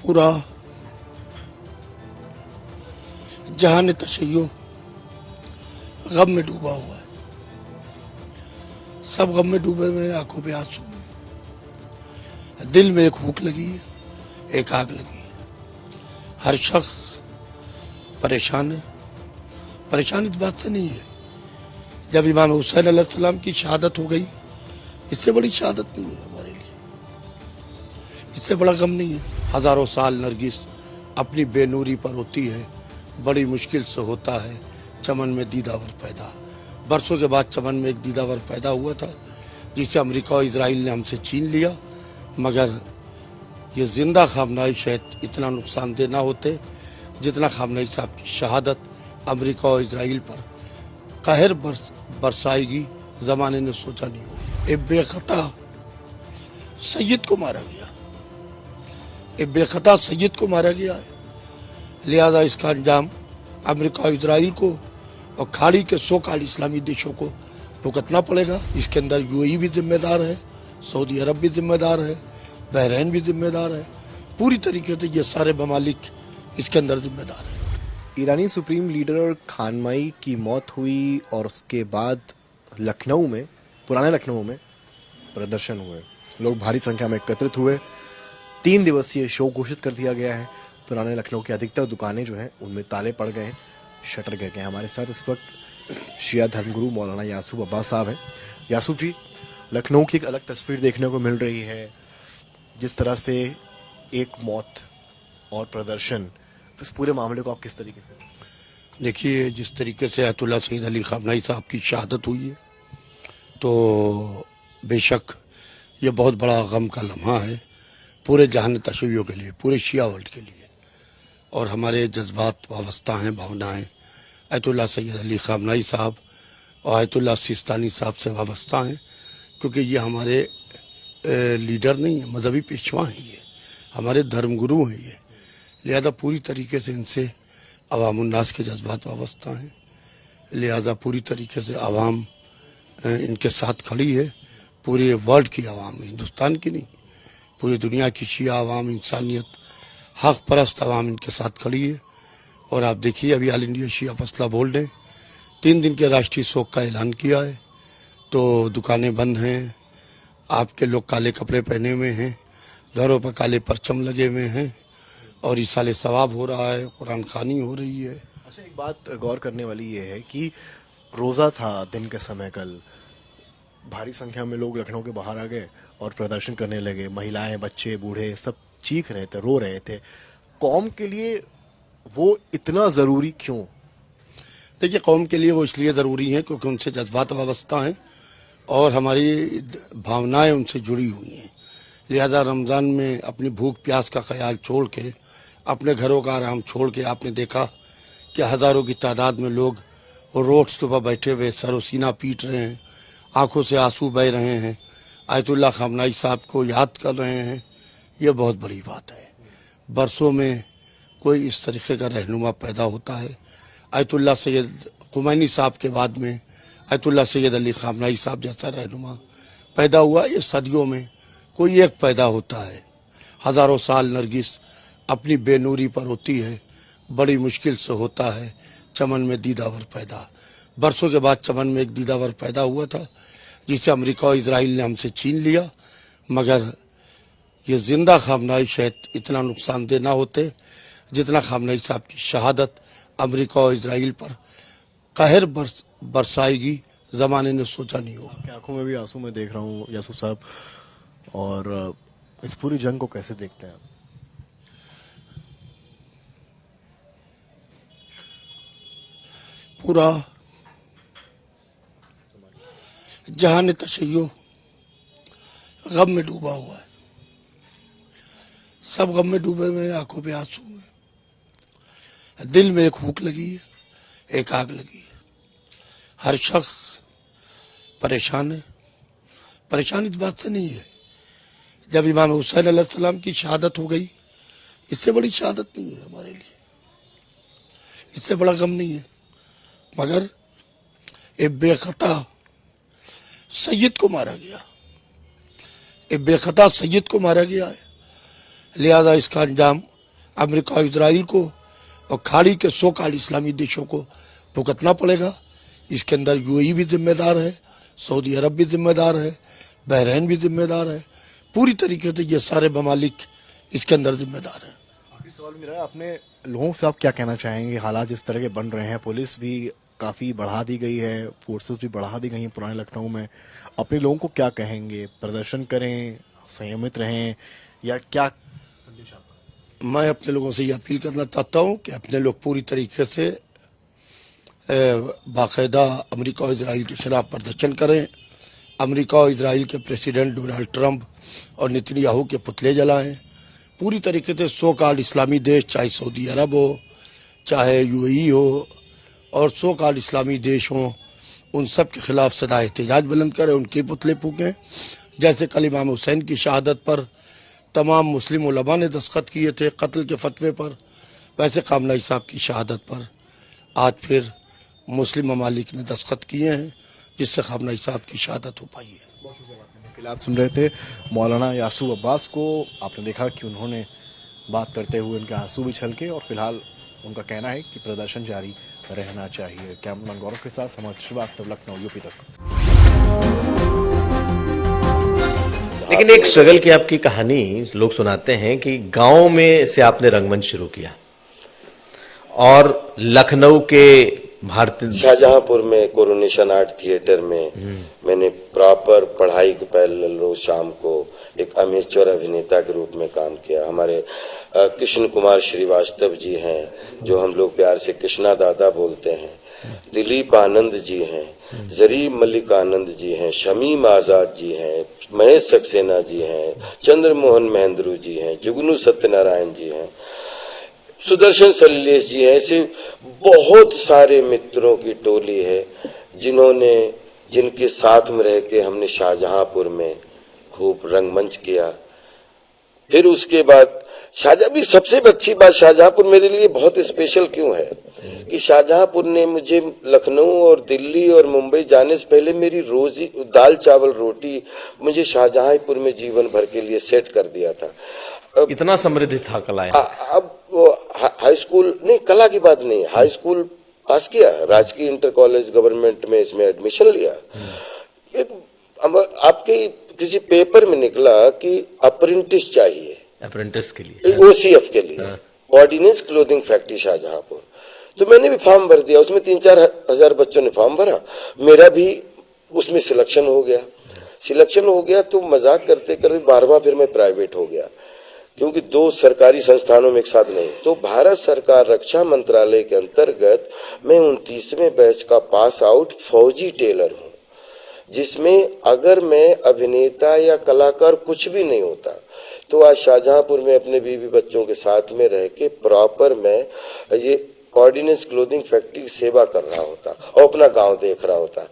पूरा जहान तशय्यो गम में डूबा हुआ है। सब गम में डूबे हुए हैं, आंखों पे आंसू हैं, दिल में एक भूख लगी है, एक आग लगी है। हर शख्स परेशान है। परेशान इस बात से नहीं है, जब इमाम हुसैन अलैहिस्सलाम की शहादत हो गई, इससे बड़ी शहादत नहीं है हमारे लिए, इससे बड़ा गम नहीं है। हजारों साल नरगिस अपनी बेनूरी पर होती है, बड़ी मुश्किल से होता है चमन में दीदावर पैदा। बरसों के बाद चमन में एक दीदावर पैदा हुआ था, जिसे अमेरिका और इजराइल ने हमसे छीन लिया। मगर ये जिंदा खामनाई शायद इतना नुकसानदेह ना होते जितना खामनाई साहब की शहादत अमेरिका और इजराइल पर कहर बरसाएगी, जमाने ने सोचा नहीं हो। एक बेखता सैयद को मारा गया, एक बेखता सैयद को मारा गया है, लिहाजा इसका अंजाम अमेरिका और इजराइल को और खाड़ी के सोकाल इस्लामी देशों को भुगतना पड़ेगा। इसके अंदर यूएई भी जिम्मेदार है, सऊदी अरब भी जिम्मेदार है, बहरीन भी जिम्मेदार है, पूरी तरीके से ये सारे ममालिक इसके अंदर जिम्मेदार है। ईरानी सुप्रीम लीडर खानमाई की मौत हुई और उसके बाद लखनऊ में, पुराने लखनऊ में प्रदर्शन हुए, लोग भारी संख्या में एकत्रित हुए। 3 दिवसीय शो घोषित कर दिया गया है। पुराने लखनऊ की अधिकतर दुकानें जो हैं उनमें ताले पड़ गए हैं, शटर गिर गए हैं। हमारे साथ इस वक्त शिया धर्मगुरु मौलाना यासूब अब्बास साहब हैं। यासूब जी, लखनऊ की एक अलग तस्वीर देखने को मिल रही है, जिस तरह से एक मौत और प्रदर्शन, इस पूरे मामले को आप किस तरीके से देखिए, जिस तरीके से अयतुल्लाह सैयद अली खामनाई साहब की शहादत हुई है, तो बेशक ये बहुत बड़ा गम का लम्हा है पूरे जहान तशय्यो के लिए, पूरे शिया वर्ल्ड के लिए। और हमारे जज्बात वाबस्ता हैं, भावनाएं अयतुल्लाह सैयद अली खामनाई साहब और अयतुल्लाह सिस्तानी साहब से वाबस्ता हैं, क्योंकि ये हमारे लीडर नहीं है, मजहबी पेशवा हैं, ये हमारे धर्मगुरु हैं ये। लिहाजा पूरी तरीके से इनसे अवामुन्नास के जज्बात वाबस्ता हैं, लिहाजा पूरी तरीके से आवाम इनके साथ खड़ी है। पूरे वर्ल्ड की आवाम, हिंदुस्तान की नहीं, पूरी दुनिया की शिया आवाम, इंसानियत, हक परस्त आवाम इनके साथ खड़ी है। और आप देखिए, अभी ऑल इंडिया शिया फसला बोर्ड ने 3 दिन के राष्ट्रीय शोक का ऐलान किया है, तो दुकानें बंद हैं, आपके लोग काले कपड़े पहने हुए हैं, घरों पर काले परचम लगे हुए हैं, और इसाले सवाब हो रहा है, कुरान खानी हो रही है। अच्छा, एक बात गौर करने वाली ये है कि रोज़ा था दिन के समय कल, भारी संख्या में लोग लखनऊ के बाहर आ गए और प्रदर्शन करने लगे। महिलाएं, बच्चे, बूढ़े सब चीख रहे थे, रो रहे थे। कौम के लिए वो इतना ज़रूरी क्यों? देखिए, कौम के लिए वो इसलिए ज़रूरी है क्योंकि उनसे जज्बात वाबस्ता हैं और हमारी भावनाएं उनसे जुड़ी हुई हैं। लिहाजा रमज़ान में अपनी भूख प्यास का ख्याल छोड़ के, अपने घरों का आराम छोड़ के, आपने देखा कि हज़ारों की तादाद में लोग रोड्स के ऊपर बैठे हुए सरो सीना पीट रहे हैं, आंखों से आंसू बह रहे हैं, अयतुल्लाह खामनाई साहब को याद कर रहे हैं। ये बहुत बड़ी बात है। बरसों में कोई इस तरीके का रहनुमा पैदा होता है। अयतुल्लाह सैयद खुमैनी साहब के बाद में अयतुल्लाह सैयद अली खामनाई साहब जैसा रहनुमा पैदा हुआ, ये सदियों में कोई एक पैदा होता है। हजारों साल नरगिस अपनी बेनूरी पर होती है, बड़ी मुश्किल से होता है चमन में दीदावर पैदा। बरसों के बाद चमन में एक दीदावर पैदा हुआ था, जिसे अमेरिका और इजराइल ने हमसे छीन लिया। मगर ये जिंदा खामनाई शायद इतना नुकसानदेह ना होते जितना खामनाई साहब की शहादत अमेरिका और इजराइल पर कहर बरसाएगी, जमाने ने सोचा नहीं होगा। आपकी आंखों में भी आंसू मैं देख रहा हूँ यासूब साहब, और इस पूरी जंग को कैसे देखते हैं आप? पूरा जहान तशय्यो गम में डूबा हुआ है। सब गम में डूबे हुए हैं, आंखों पे आंसू हैं, दिल में एक भूख लगी है, एक आग लगी है। हर शख्स परेशान है। परेशान इस बात से नहीं है, जब इमाम हुसैन अलैहिस्सलाम की शहादत हो गई, इससे बड़ी शहादत नहीं है हमारे लिए, इससे बड़ा गम नहीं है। मगर एक बेखता सैयद को मारा गया, एक बेखता सैयद को मारा गया है, लिहाजा इसका अंजाम अमेरिका और इजराइल को और खाड़ी के 100 काल इस्लामी देशों को भुगतना पड़ेगा। इसके अंदर यूएई भी जिम्मेदार है, सऊदी अरब भी जिम्मेदार है, बहरीन भी जिम्मेदार है। पूरी तरीके से ये सारे ममालिक इसके अंदर जिम्मेदार हैं। आखिरी सवाल मेरा, अपने लोगों से आप क्या कहना चाहेंगे? हालात जिस तरह के बन रहे हैं, पुलिस भी काफ़ी बढ़ा दी गई है, फोर्सेस भी बढ़ा दी गई हैं पुराने लखनऊ में, अपने लोगों को क्या कहेंगे? प्रदर्शन करें, संयमित रहें, या क्या संदेश आपका? मैं अपने लोगों से ये अपील करना चाहता हूँ कि अपने लोग पूरी तरीके से बाकायदा अमेरिका और इजराइल के खिलाफ प्रदर्शन करें। अमेरिका और इजराइल के प्रेसिडेंट डोनाल्ड ट्रंप और नेतन्याहू के पुतले जलाएं। पूरी तरीके से 100 काल इस्लामी देश, चाहे सऊदी अरब हो, चाहे यूएई हो, और 100 काल इस्लामी देश हों, उन सब के खिलाफ सदा एहतजाज बुलंद करें, उनके पुतले फूकें। जैसे कल इमाम हुसैन की शहादत पर तमाम मुस्लिम उलमा ने दस्तखत किए थे कत्ल के फतवे पर, वैसे कामनाई साहब की शहादत पर आज फिर मुस्लिम ममालिक ने दस्तखत किए हैं, जिससे खामनाई साहब की शहादत हो पाई है। आप सुन रहे थे मौलाना यासूब अब्बास को। आपने देखा कि उन्होंने बात करते हुए उनके आंसू भी छलके, और फिलहाल उनका कहना है कि प्रदर्शन जारी रहना चाहिए। कैमरामैन गौरव के साथ समाज श्रीवास्तव, लखनऊ, यूपी तक। लेकिन एक स्ट्रगल की आपकी कहानी लोग सुनाते हैं कि गांव में से आपने रंगमंच शुरू किया और लखनऊ के भारतीय शाहजहांपुर में कोरोनेशन आर्ट थिएटर में मैंने प्रॉपर पढ़ाई के पहले रोज शाम को एक अमेचर अभिनेता के रूप में काम किया। हमारे कृष्ण कुमार श्रीवास्तव जी हैं, जो हम लोग प्यार से कृष्णा दादा बोलते हैं, दिलीप आनंद जी हैं, जरीब मलिक आनंद जी हैं, शमीम आजाद जी हैं, महेश सक्सेना जी हैं, चंद्रमोहन महेंद्रू जी हैं, जुगनू सत्यनारायण जी हैं, सुदर्शन सलिलेश जी हैं। ऐसे बहुत सारे मित्रों की टोली है जिनके साथ में रह के हमने शाहजहांपुर में खूब रंगमंच किया। फिर उसके बाद भी सबसे अच्छी बात, शाहजहांपुर मेरे लिए बहुत स्पेशल क्यों है कि शाहजहांपुर ने मुझे लखनऊ और दिल्ली और मुंबई जाने से पहले मेरी रोजी दाल चावल रोटी मुझे शाहजहांपुर में जीवन भर के लिए सेट कर दिया था। इतना समृद्ध था कला। अब वो हाई स्कूल नहीं, कला की बात नहीं, हाई स्कूल पास किया, राजकीय इंटर कॉलेज गवर्नमेंट में इसमें एडमिशन लिया। एक आपके किसी पेपर में निकला कि अप्रेंटिस चाहिए, अप्रेंटिस के लिए, ओसीएफ के लिए, ऑर्डिनेंस क्लोथिंग फैक्ट्री शाहजहांपुर। तो मैंने भी फॉर्म भर दिया, उसमें 3-4 हजार बच्चों ने फॉर्म भरा, मेरा भी उसमें सिलेक्शन हो गया। तो मजाक करते करते 12वां फिर मैं प्राइवेट हो गया, क्योंकि 2 सरकारी संस्थानों में एक साथ नहीं। तो भारत सरकार रक्षा मंत्रालय के अंतर्गत मैं 29वें बैच का पास आउट फौजी टेलर हूँ, जिसमें अगर मैं अभिनेता या कलाकार कुछ भी नहीं होता तो आज शाहजहांपुर में अपने बीवी बच्चों के साथ में रह के प्रॉपर मैं ये ऑर्डिनेंस क्लोथिंग फैक्ट्री की सेवा कर रहा होता और अपना गांव देख रहा होता।